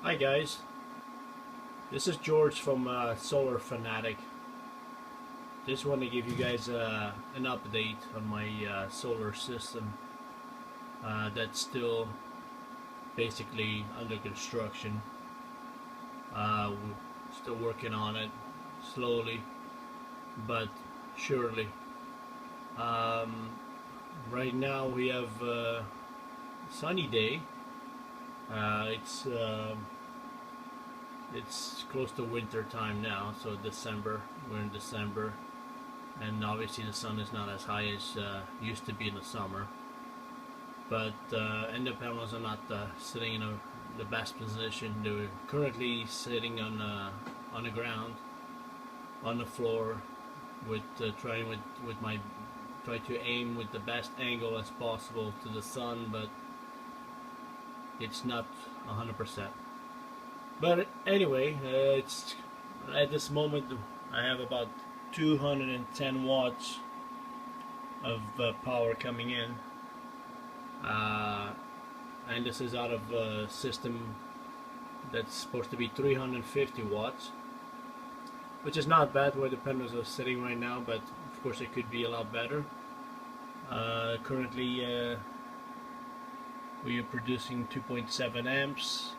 Hi guys, this is George from Solar Fanatic. Just want to give you guys an update on my solar system that's still basically under construction. We're still working on it slowly but surely. Right now we have a sunny day. It's close to winter time now, so December, we're in December, and obviously the sun is not as high as used to be in the summer, but and the panels are not sitting in the best position. They're currently sitting on the ground, on the floor, with try to aim with the best angle as possible to the sun, but it's not 100%. But anyway, it's at this moment I have about 210 watts of power coming in, and this is out of a system that's supposed to be 350 watts, which is not bad where the panels are sitting right now, but of course it could be a lot better. Currently we are producing 2.7 amps,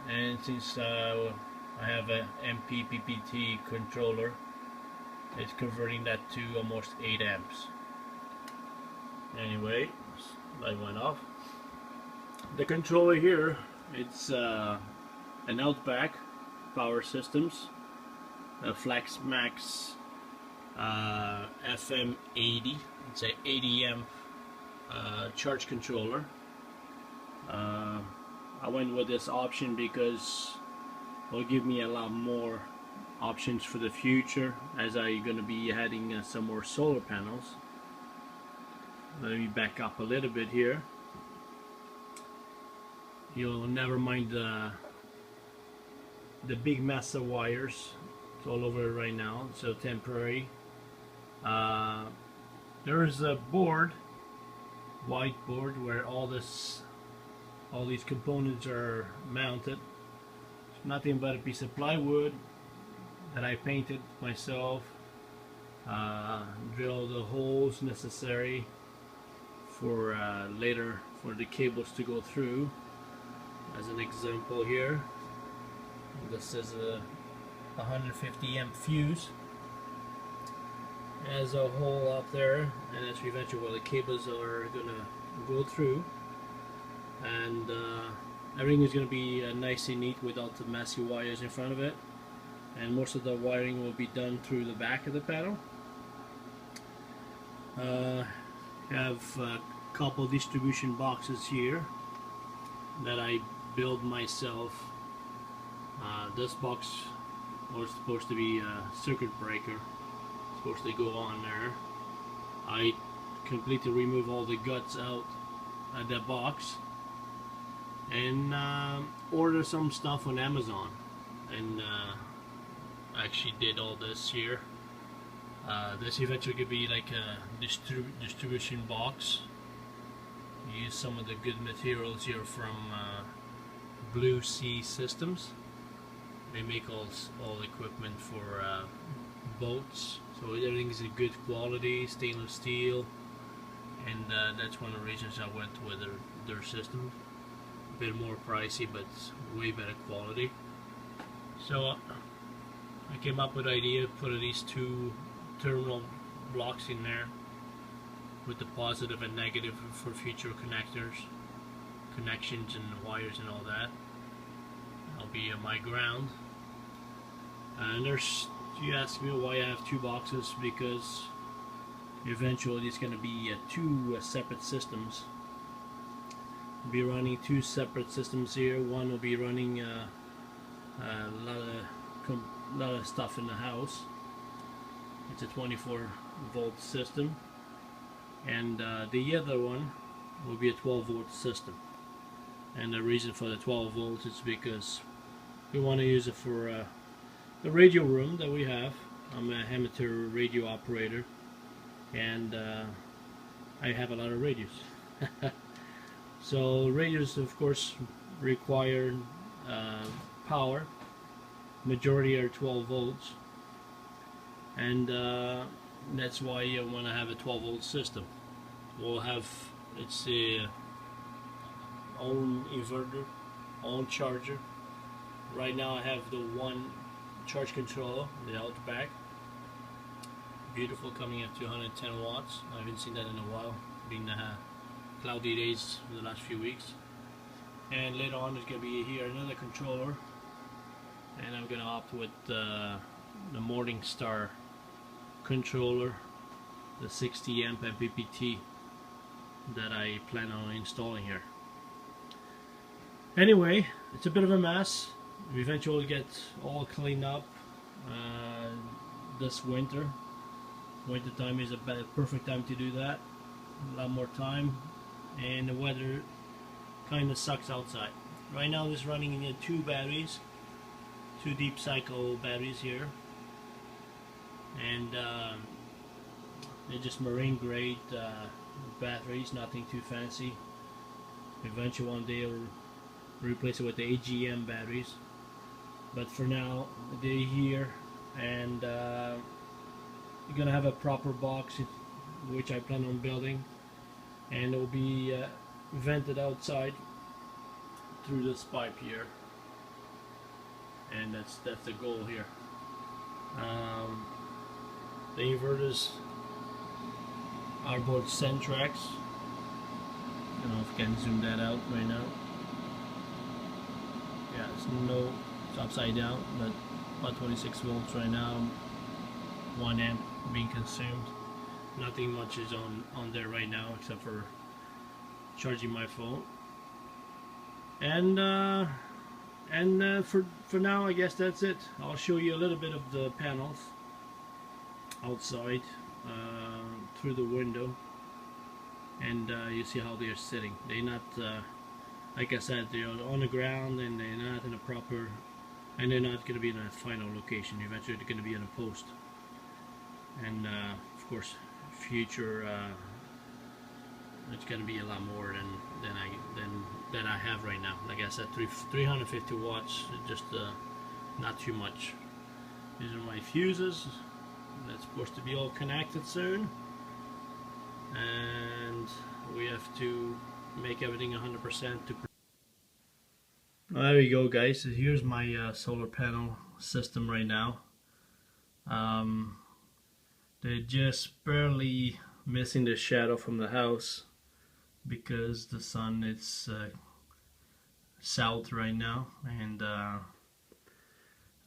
and since I have a MPPT controller, it's converting that to almost 8 amps. Anyway, light went off. The controller here, it's an Outback Power Systems, a FlexMax FM80. It's a 80 amp charge controller. I went with this option because it will give me a lot more options for the future, as I'm going to be adding some more solar panels. Let me back up a little bit here. You'll never mind the big mess of wires. It's all over right now, so temporary. There is a board, white board, where all these components are mounted. It's nothing but a piece of plywood that I painted myself. Drill the holes necessary for later for the cables to go through. As an example here, this is a 150 amp fuse. As a hole up there, and that's eventually where the cables are gonna go through, and everything is going to be nice and neat without the messy wires in front of it, and most of the wiring will be done through the back of the panel. Have a couple distribution boxes here that I built myself. This box was supposed to be a circuit breaker, supposed to go on there. I completely remove all the guts out of that box and order some stuff on Amazon, and actually did all this here. This eventually could be like a distribution box. Use some of the good materials here from Blue Sea Systems. They make all equipment for boats, so everything's in good quality, stainless steel, and that's one of the reasons I went with their system. A bit more pricey, but way better quality. So I came up with the idea of putting these two terminal blocks in there with the positive and negative for future connections and wires and all that. That'll be my ground. And you ask me why I have two boxes, because eventually it's going to be two separate systems. We'll be running two separate systems here. One will be running a lot of stuff in the house. It's a 24 volt system, and the other one will be a 12 volt system. And the reason for the 12 volts is because we want to use it for the radio room that we have. I'm an amateur radio operator, and I have a lot of radios. So radios, of course, require power. Majority are 12 volts, and that's why you want to have a 12 volt system. We'll have it's a own inverter, own charger. Right now I have the one charge controller, the Outback. Beautiful, coming at 210 watts. I haven't seen that in a while, being cloudy days for the last few weeks. And later on there's going to be here another controller, and I'm going to opt with the Morningstar controller, the 60 amp MPPT that I plan on installing here. Anyway, it's a bit of a mess. We eventually get all cleaned up this winter. Winter time is a perfect time to do that. A lot more time, and the weather kind of sucks outside. Right now this is running in 2 batteries, 2 deep cycle batteries here, and they're just marine grade batteries, nothing too fancy. Eventually one day I'll replace it with the AGM batteries, but for now they're here, and you're gonna have a proper box which I plan on building, and it will be vented outside through this pipe here, and that's the goal here. The inverters are both Centrax. I don't know if I can zoom that out right now. Yeah, it's upside down, but about 26 volts right now, 1 amp being consumed. Nothing much is on there right now except for charging my phone. And for now, I guess that's it. I'll show you a little bit of the panels outside through the window, and you see how they're sitting. They're not like I said, they're on the ground, and they're not in a proper, and they're not going to be in a final location. Eventually they're going to be in a post, and of course future it's going to be a lot more than I have right now. Like I said, 350 watts, just not too much. These are my fuses. That's supposed to be all connected soon, and we have to make everything 100% to. There you go, guys. So here's my solar panel system right now. They're just barely missing the shadow from the house because the sun is south right now, and I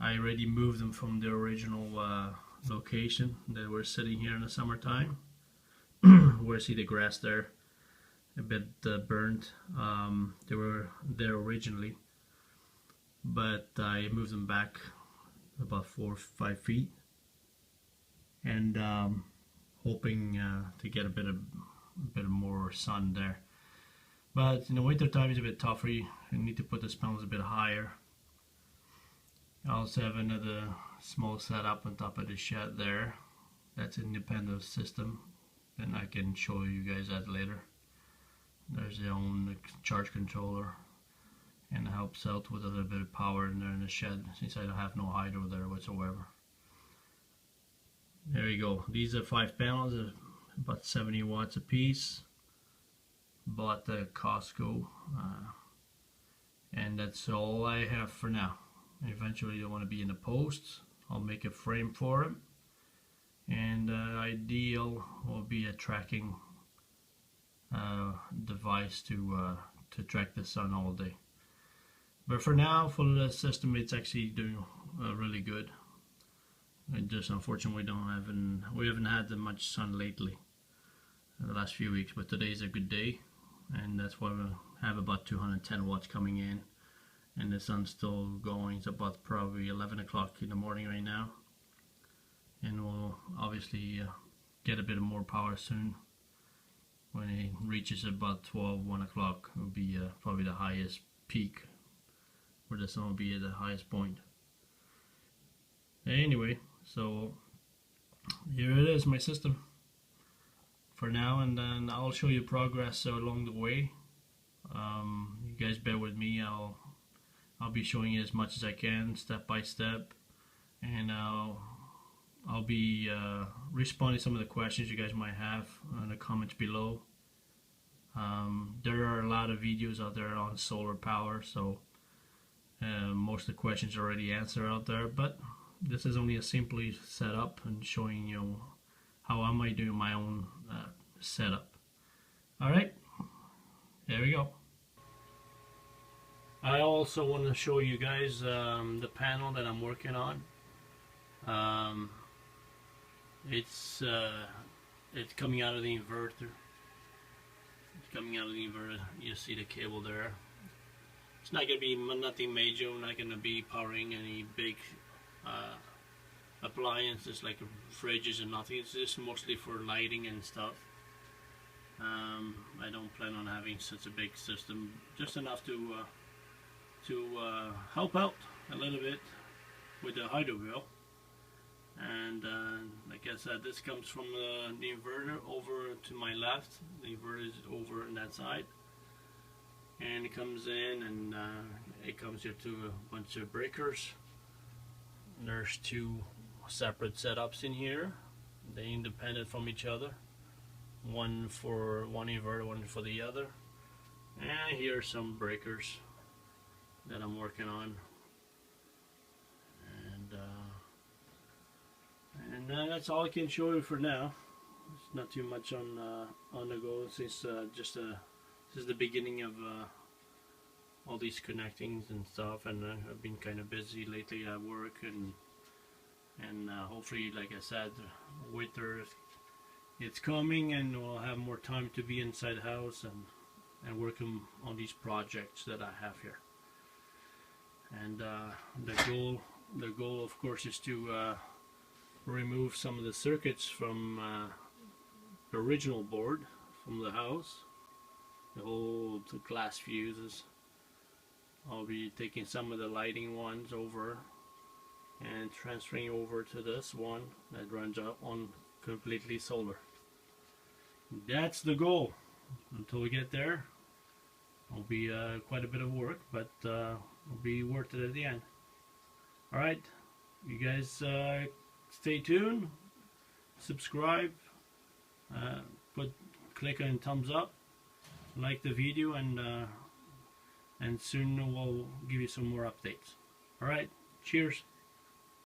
already moved them from the original location that we're sitting here in the summertime. Where see the grass there, a bit burnt. They were there originally, but I moved them back about 4 or 5 feet, and hoping to get a bit more sun there. But in the winter time it's a bit tougher. You need to put the panels a bit higher. I also have another small setup on top of the shed there. That's an independent system, and I can show you guys that later. There's the own charge controller, and it helps out with a little bit of power in there in the shed, since I don't have no hydro there whatsoever. There you go. These are 5 panels, about 70 watts a piece. Bought at Costco, and that's all I have for now. Eventually they want to be in the posts. I'll make a frame for them, and ideal will be a tracking device to track the sun all day. But for now, for the system, it's actually doing really good. And just unfortunately we haven't had that much sun lately in the last few weeks, but today's a good day, and that's why we have about 210 watts coming in, and the sun's still going. It's about probably 11 o'clock in the morning right now, and we'll obviously get a bit more power soon. When it reaches about 1 o'clock, it will be probably the highest peak, where the sun will be at the highest point. Anyway, so here it is, my system for now, and then I'll show you progress along the way. You guys bear with me. I'll I'll be showing you as much as I can, step by step, and I'll be responding to some of the questions you guys might have in the comments below. There are a lot of videos out there on solar power, so most of the questions are already answered out there, but this is only a simply setup and showing you how am I doing my own setup. Alright, there we go. I also want to show you guys the panel that I'm working on. It's coming out of the inverter. It's coming out of the inverter. You see the cable there. It's not going to be nothing major. We're not going to be powering any big appliances like fridges and nothing. It's just mostly for lighting and stuff. I don't plan on having such a big system. Just enough to help out a little bit with the hydro wheel. And like I said, this comes from the inverter over to my left. The inverter is over on that side, and it comes in, and it comes here to a bunch of breakers. There's two separate setups in here. They're independent from each other. One for one inverter, one for the other. And here are some breakers that I'm working on. And that's all I can show you for now. It's not too much on the go. Since this is the beginning of all these connectings and stuff, and I've been kind of busy lately at work, and hopefully, like I said, winter it's coming, and we'll have more time to be inside the house and working on these projects that I have here. And the goal, of course, is to remove some of the circuits from the original board from the house, the old glass fuses. I'll be taking some of the lighting ones over and transferring over to this one that runs up on completely solar. That's the goal. Until we get there, it'll be quite a bit of work, but it'll be worth it at the end. Alright, you guys stay tuned, subscribe, click on thumbs up, like the video, and soon we'll give you some more updates. Alright, cheers.